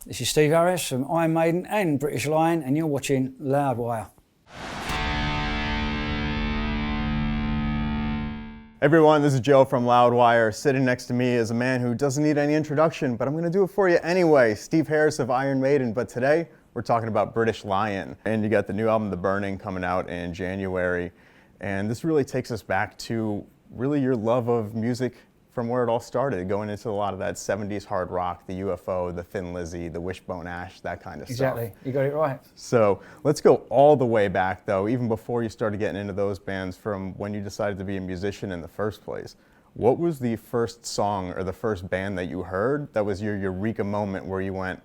This is Steve Harris from Maiden and British Lion, and you're watching Loudwire. Everyone, this is Joe from Loudwire. Sitting next to me is a man who doesn't need any introduction, but I'm going to do it for you anyway. Steve Harris of Iron Maiden, but today we're talking about British Lion. And you got the new album, The Burning, coming out in January. And this really takes us back to really your love of music from where it all started, going into a lot of that 70s hard rock, the UFO, the Thin Lizzy, the Wishbone Ash, that kind of stuff. Exactly, you got it right. So let's go all the way back though, even before you started getting into those bands, from when you decided to be a musician in the first place. What was the first song or the first band that you heard that was your Eureka moment where you went,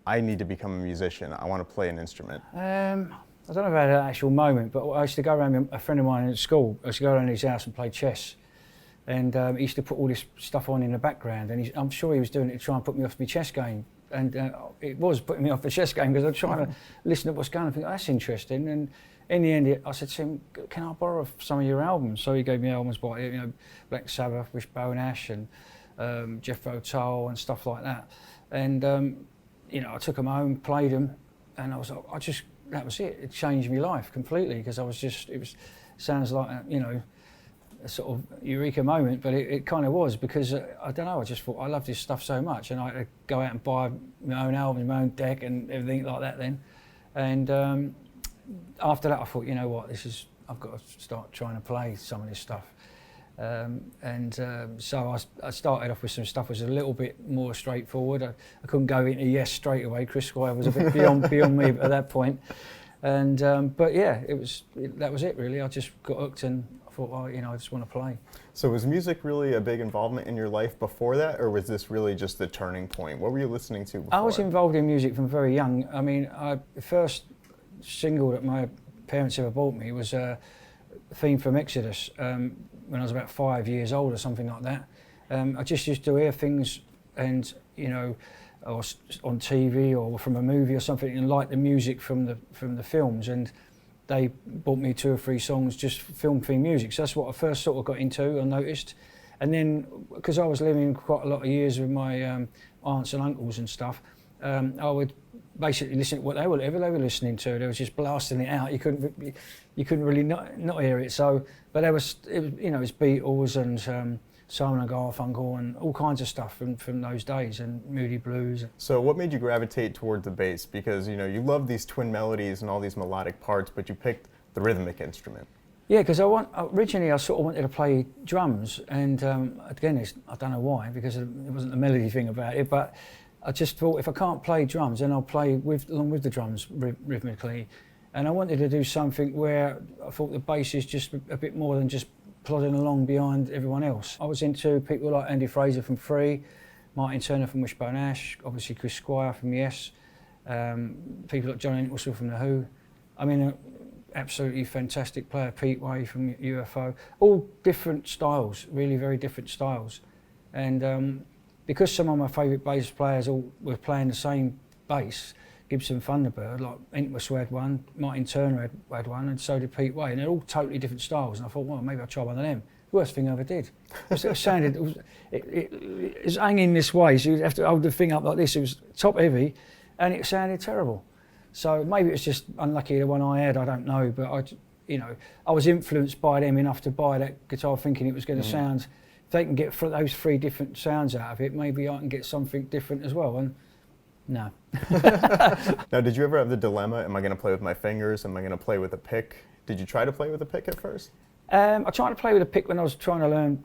I need to become a musician, I want to play an instrument? I don't know about an actual moment, but I used to go around with a friend of mine at school. I used to go around his house and play chess. And he used to put all this stuff on in the background, and I'm sure he was doing it to try and put me off my chess game. And it was putting me off the chess game because I was trying to listen to what's going on and think, oh, that's interesting. And in the end, I said to him, can I borrow some of your albums? So he gave me albums by Black Sabbath, Wishbone Ash, and Jethro Tull and stuff like that. And I took them home, played them, and I was like, that was it. It changed my life completely because sounds like a sort of Eureka moment, but it kind of was because I don't know, I just thought I love this stuff so much, and I had to go out and buy my own albums, my own deck and everything like that then. And after that I thought, you know what, I've got to start trying to play some of this stuff. So I started off with some stuff that was a little bit more straightforward. I couldn't go into Yes straight away. Chris Squire was a bit beyond me at that point. And but yeah, that was it really. I just got hooked and I thought, I just want to play. So was music really a big involvement in your life before that, or was this really just the turning point? What were you listening to before? I was involved in music from very young. I mean, the first single that my parents ever bought me was a theme from Exodus when I was about 5 years old or something like that. I just used to hear things and, or on TV or from a movie or something, and like the music from the films, and they bought me 2 or 3 songs, just film theme music. So that's what I first sort of got into and noticed. And then, because I was living quite a lot of years with my aunts and uncles and stuff, I would basically listen to whatever they were listening to. They was just blasting it out. You couldn't really not hear it. So, but it was Beatles and Simon and Garfunkel and all kinds of stuff from those days, and Moody Blues. So what made you gravitate toward the bass? Because you love these twin melodies and all these melodic parts, but you picked the rhythmic instrument. Yeah, because originally I sort of wanted to play drums, and again, I don't know why, because it wasn't the melody thing about it, but I just thought if I can't play drums, then I'll play along with the drums rhythmically. And I wanted to do something where I thought the bass is just a bit more than just plodding along behind everyone else. I was into people like Andy Fraser from Free, Martin Turner from Wishbone Ash, obviously Chris Squire from Yes, people like John Entwistle from The Who. I mean, absolutely fantastic player, Pete Way from UFO. All different styles, really very different styles. And because some of my favourite bass players all were playing the same bass, Gibson Thunderbird, like Entwistle had one, Martin Turner had one, and so did Pete Way, and they're all totally different styles. And I thought, well, maybe I'll try one of them. Worst thing I ever did. It was hanging this way, so you'd have to hold the thing up like this. It was top heavy, and it sounded terrible. So maybe it was just unlucky the one I had. I don't know, but I was influenced by them enough to buy that guitar, thinking it was going to sound. If they can get those 3 different sounds out of it, maybe I can get something different as well. And no. Now, did you ever have the dilemma, am I going to play with my fingers? Am I going to play with a pick? Did you try to play with a pick at first? I tried to play with a pick when I was trying to learn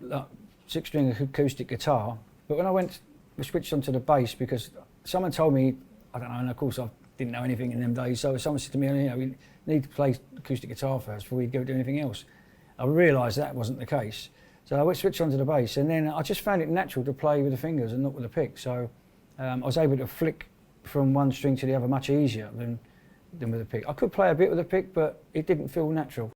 6-string acoustic guitar, but when we switched onto the bass, because someone told me, I don't know, and of course I didn't know anything in them days, so someone said to me, we need to play acoustic guitar first before we go do anything else. I realised that wasn't the case. So I switched onto the bass, and then I just found it natural to play with the fingers and not with a pick. So I was able to flick from one string to the other much easier than with a pick. I could play a bit with a pick, but it didn't feel natural.